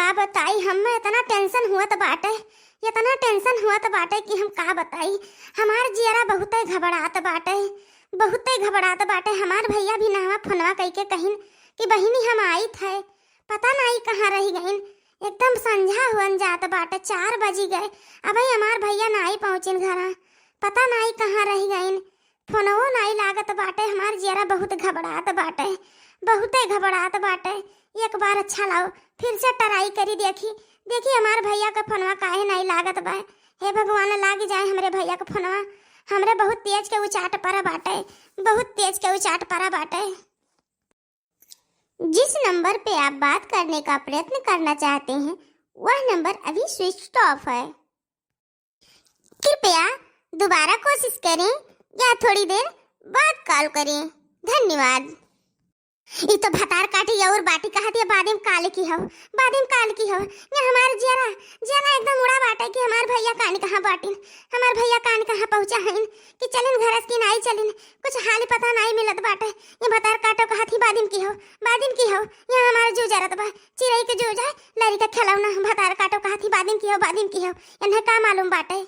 का बताई, हम इतना टेंशन हुआ बाटे, इतना टेंशन हुआ बाटे कि हम का बताई। हमार जियरा बहुते घबरात बाटे, बहुते घबरात बाटे। हमार भैया भी नहवा फोनवा कई के कहिन कि बहिनी हम आई थे, पता नहीं कहाँ रही गईन। एकदम संझा हुअन जात बाटे, 4 बजी गए, अबे हमार भैया नहीं पहुँचिन घरा, पता नहीं कहाँ रही गईन। फोनवो नहीं लागत बाटे। हमार जियरा बहुत घबरात बाटे, बहुते घबरात बाटे। एक बार अच्छा लाओ फिर से ट्राई करी देखी, देखी हमार भैया का फोनवा काहे नहीं लागत बा। हे भगवान लाग जाए हमरे भैया का फोनवा। हमरे बहुत तेज के उचाट पड़ा बाटे, बहुत तेज के उचाट पड़ा बाटे। जिस नंबर पे आप बात करने का प्रयत्न करना चाहते हैं वह नंबर अभी स्विच ऑफ है। कृपया दोबारा कोशिश करें या थोड़ी देर बाद कॉल करें। धन्यवाद। ये तो भतार काटी और बाटी कहा दिया बादिम काल की हो, बादिम काल की हो। ये हमारे जरा जरा एकदम उड़ा बाटा कि हमार भैया कान कहाँ बाटिन, हमार भैया कान कहाँ पहुँचा है कि चलिन घर की नहीं चलिन, कुछ हाल पता नहीं मिलत बाटे। ये भतार काटो कहा थी बादिम की हो, बादिम की हो। ये हमारे जो जरत बा चिड़ई के जो जाए लड़ी का खिलौना, भतार काटो कहा थी बादिम की हो, बादिम की हो। इन्हें का मालूम बाटे।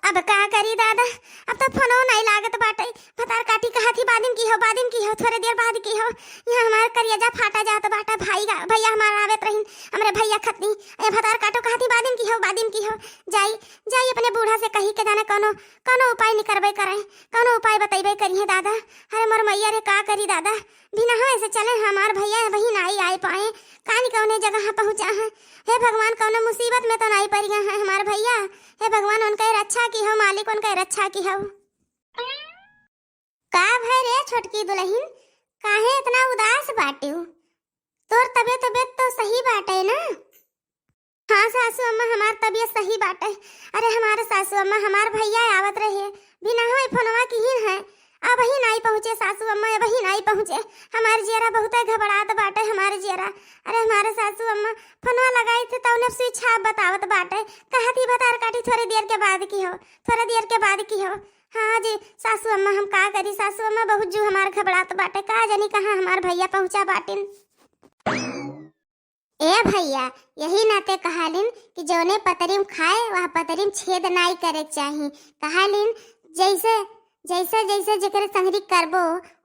अब का करी दादा, अब तो फोनो नहीं लागत बाटे। भतार काटी कहा थी बादिम की हो, बादिम की हो, थोड़े देर बाद की हो। यहाँ हमारे करियाजा फाटा जात बाटा। भैया हमारा आवत रहीन, हमरे भैया खतनी ये भतार काटो कहा थी बादिम की हो, बादिम की हो। जाई जाई अपने बूढ़ा से कही के जाने कोनो कोनो उपाय निकरबे करे, कोनो उपाय बतैबे करिए दादा। अरे मोर मैया रे का करी दादा, बिना हो ऐसे चले हमार भैया वही नहीं आए पाए, कानी कौने जगह पहुँचा है। हे भगवान कौनो मुसीबत में तो नहीं पड़ गया है हमार भैया। हे भगवान उनके रक्षा की हो, मालिक उनके रक्षा की हो। का भय रे छोटकी दुल्हन, काहे इतना उदास बाटू? तोर तबीयत तो सही बाटे ना? हाँ सासू अम्मा हमार तबीयत सही बाटे। अरे हमारे सासू अम्मा हमार भैया आवत रहे, बिना हो फोनवा की ही है, अब ही नहीं पहुँचे सासू अम्मा, अब ही नहीं पहुँचे। हमारे जियरा बहुत घबरात बाटे हमारे जियरा। अरे हमारे सासू अम्मा फोनवा लगाई थे तो उन्हें स्विच ऑफ बतावत बाटे, कहा थी भतार काटी थोड़ी देर के बाद की हो, थोड़ी देर के बाद की हो। हाँ जी सासू अम्मा हम का करी, सासू अम्मा बहुत जो हमारे घबरात बाटे, का जानी कहाँ हमार भैया पहुँचा बाटिन। ए भैया यही नाते कहालिन कि जौने पतरीम खाए वह पतरीम छेद नहीं करे चाहिए। कहालिन जैसे जैसे जैसे जेकर संगरी करबो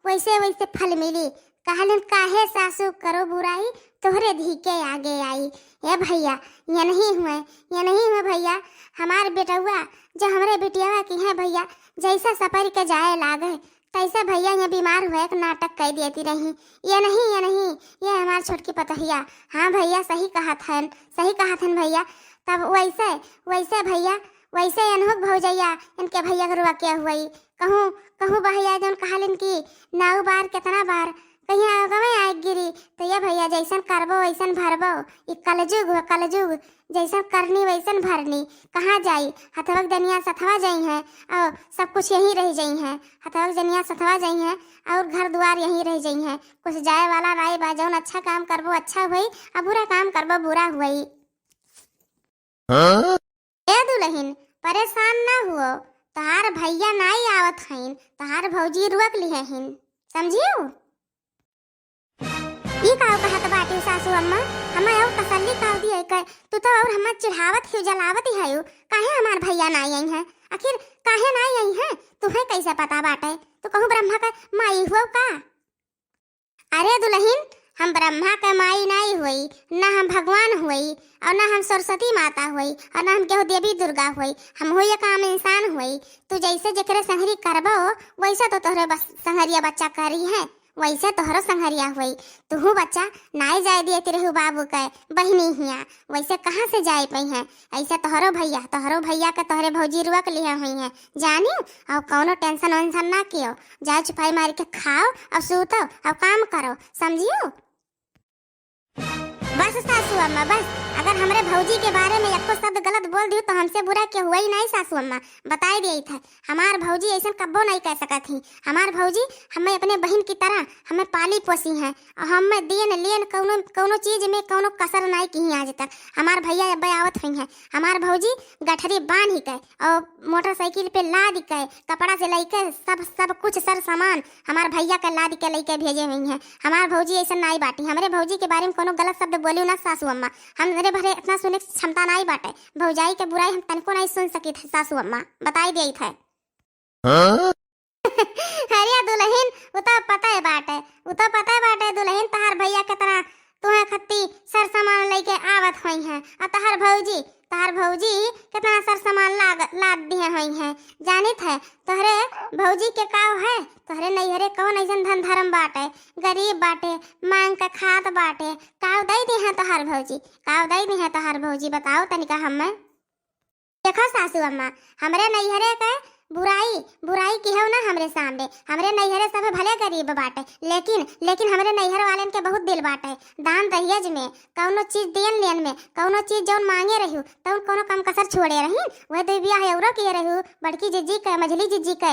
वैसे वैसे फल मिली। कहलन काहे सासू करो बुराई तोहरे धीके आगे आई। ए भैया ये नहीं हुए, ये नहीं हुए भैया। हमार बेटुआ जो हमारे बेटिया की है भैया, जैसा सफर के जाए लागे तैसा भैया ये बीमार हुए एक नाटक कह देती रही। ये नहीं ये हमार छोटकी पतहिया। हाँ भैया सही कहा था, सही कहा था भैया। तब वैसे वैसे भैया वैसे अनहोक भौजैया इनके भैया के रुआ क्या हुई। कहूँ कहूँ भैया जौन कहलिन की 9 बार कितना बार कहीं आगमे आए गिरी, तो ये भैया जैसन करबो वैसन भरबो। ये कलजुग हो कलजुग, जैसन करनी वैसन भरनी। कहाँ जाई हथवक जनिया सथवा जाई है और सब कुछ यहीं रह जाई है। हथवक जनिया सथवा जाई है और घर द्वार यहीं रह जाई है। कुछ जाए वाला राय बा, जौन अच्छा काम करबो अच्छा हुई और बुरा काम करबो बुरा हुई। ए दुल्हन परेशान ना हुओ, तहार भैया नहीं आवत हईन, तहार भौजी रुक ली हईन, समझियो। ई काव कहत बाटी सासू अम्मा, हमें और तसल्ली काव दिए के तू तो और हम चिढ़ावत ही जलावत ही हयो। काहे हमार भैया नहीं आई है, आखिर काहे नहीं आई है तुहे कैसे पता बाटे? तू कहूँ ब्रह्मा का माई हुआ का? अरे दुल्हन हम ब्रह्मा का माई नहीं हुई, ना हम भगवान हुई और ना हम सरस्वती माता हुई और ना हम केहू देवी दुर्गा हुई। हम हुई एक आम इंसान हुई। तू जैसे जेकरे संहरी करबो वैसे तो तोहरे संहरिया बच्चा करी है, वैसे तोहरो संहरिया हुई। तू बच्चा नाई जाए दिए तेरे बाबू के बहनी हिया, वैसे कहाँ से जाए पई है? ऐसे तोहरो भैया के तोहरे भौजी रुक लिया हुई है, जानी। और कौनो टेंशन वेंशन ना कियो, जाओ चुपाई मार के खाओ और सूतो और काम करो, समझियो। बस सासू अम्मा बस अगर हमारे भौजी के बारे में एको शब्द गलत बोल दी तो हमसे बुरा के हुआ ही नहीं सासू अम्मा, बताई दी था। हमार भौजी ऐसा कब्बो नहीं कह सकत थी। हमार भौजी हमें अपने बहन की तरह हमें पाली पोसी हैं और हमें दियन लियन कौनो कौनो चीज में कौनो कसर नहीं की आज तक। हमार भैया अब आवत हुई हैं, हमार भौजी गठरी बांध ही के और मोटरसाइकिल पे लाद के कपड़ा से लेके सब कुछ सर सामान हमार भैया के लाद के लेके भेजे हुई हैं। हमार भौजी ऐसा नहीं बाटी। हमारे भौजी के बारे में कोनो गलत शब्द बोलियो ना सासू अम्मा, हमरे भरे इतना सुने की क्षमता नहीं बाटे। भौजाई के बुराई हम तनको नहीं सुन सकी थे सासू अम्मा, बताई दी थे। अरे दुल्हन वो तो पता है बाटे, वो तो पता है बाटे दुल्हन तहार भैया के तरह तुहे खत्ती सर सामान लेके आवत हुई हैं और तहार भौजी कितना सर सामान लाद दिए हुई हैं। जानित है तोहरे भौजी के काव है, तोहरे नैहरे कौन ऐसा धन धर्म बाटे, गरीब बाटे, मांग के खात बाटे, काव दई दी है तोहार भौजी, काव दई दी है तोहार भौजी, बताओ तनिका हमें। देखो सासू अम्मा, हमरे नैहरे के बुराई की है ना हमरे सामने। हमरे नैहरे सब भले गरीब बाटे, लेकिन हमरे नैहर वालन के बहुत दिल बाटे। दान दहेज में कौनो चीज देन लेन में कौनो चीज जौन मांगे रहू तौन कोनो कम कसर छोड़े रही। वह तो बियाह औरो किए रहू, बड़की जिज्जी के मझली जिज्जी के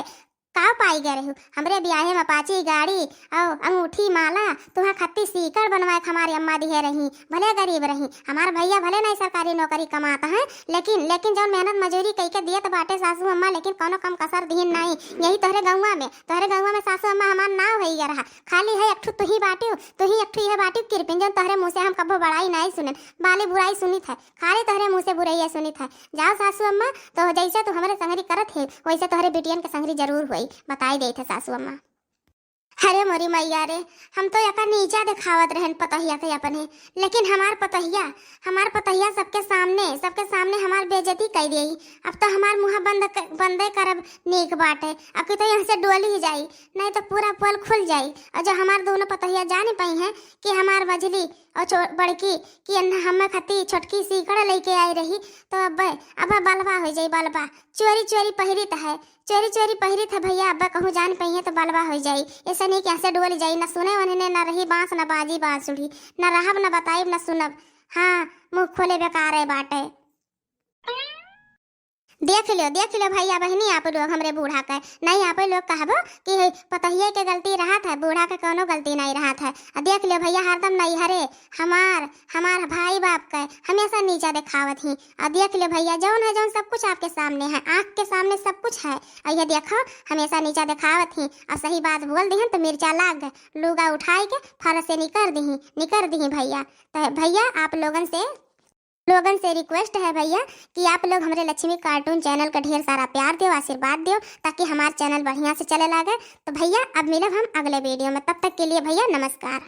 का पाई गए रहू। हमरे ब्याहे में पाची गाड़ी और अंगूठी माला तुहा खत्ती सीकर बनवाए हमारी अम्मा दिए रही। भले गरीब रही, हमार भैया भले नहीं सरकारी नौकरी कमाता है, लेकिन जब मेहनत मजूरी कई के दिए तो बाटे सासू अम्मा, लेकिन कोनो कम कसर दीन नहीं। यही तोहरे गौवा में सासू अम्मा हमार नाव है रहा। खाली है एकठू तू ही एकठू यह बाटी कृपिन जब तोहरे मुँह से हम कबो बड़ाई नहीं सुने, बाली बुराई सुनी था, खाली तोहरे मुँह से बुराई सुनी था। जाओ सासू अम्मा, तो जैसे तू हमारे संगरी करत है वैसे तोहरे बेटियन के संगरी जरूर हुई, बताई दे थे सासू अम्मा। अरे मोरी मैया रे, हम तो यका नीचा दिखावत रहन पतहिया के अपने, लेकिन हमार पतहिया सबके सामने हमार बेइज्जती कर दी। अब तो हमार मुँह बंदे करब नीक बाटे। अब तो यहाँ से डोली ही जाई, नहीं तो पूरा पोल खुल जाई। और जो हमार दोनों पतहिया जाने पाई हैं कि हमार मझली और बड़की कि हमें खती छोटकी सीकड़ लेके आई रही, तो अब बलबा हो जाई। बलबा चोरी पहिरित है भैया, अब कहूँ जान पाई है तो बलबा हो जाई। ऐसा नहीं कि ऐसे डोल जाई, न सुने वने न रही बांस न बाजी बांसुरी, न रहब न बताइब न सुनब। हाँ, मुँह खोले बेकार है बाटे। देख लो भैया बहनी, आप लोग हमरे बूढ़ा के नहीं, आप लोग कहबो कि पतहिए के गलती रहा था, बूढ़ा के कोनो गलती नहीं रहा था। देख लो भैया, हरदम नहीं हरे हमार भाई बाप के हमेशा नीचा दिखावत ही। और देख लो भैया, जौन सब कुछ आपके सामने है, आँख के सामने सब कुछ है, और ये देखो हमेशा नीचा दिखावत ही। और सही बात बोल दी तो मिर्चा लाग गए, लुगा उठाए के फरस से निकर दी भैया। तो भैया आप लोगन से रिक्वेस्ट है भैया कि आप लोग हमारे लक्ष्मी कार्टून चैनल का ढेर सारा प्यार दो, आशीर्वाद दो, ताकि हमारा चैनल बढ़िया से चले लागे। तो भैया अब मिलब हम अगले वीडियो में, तब तक के लिए भैया नमस्कार।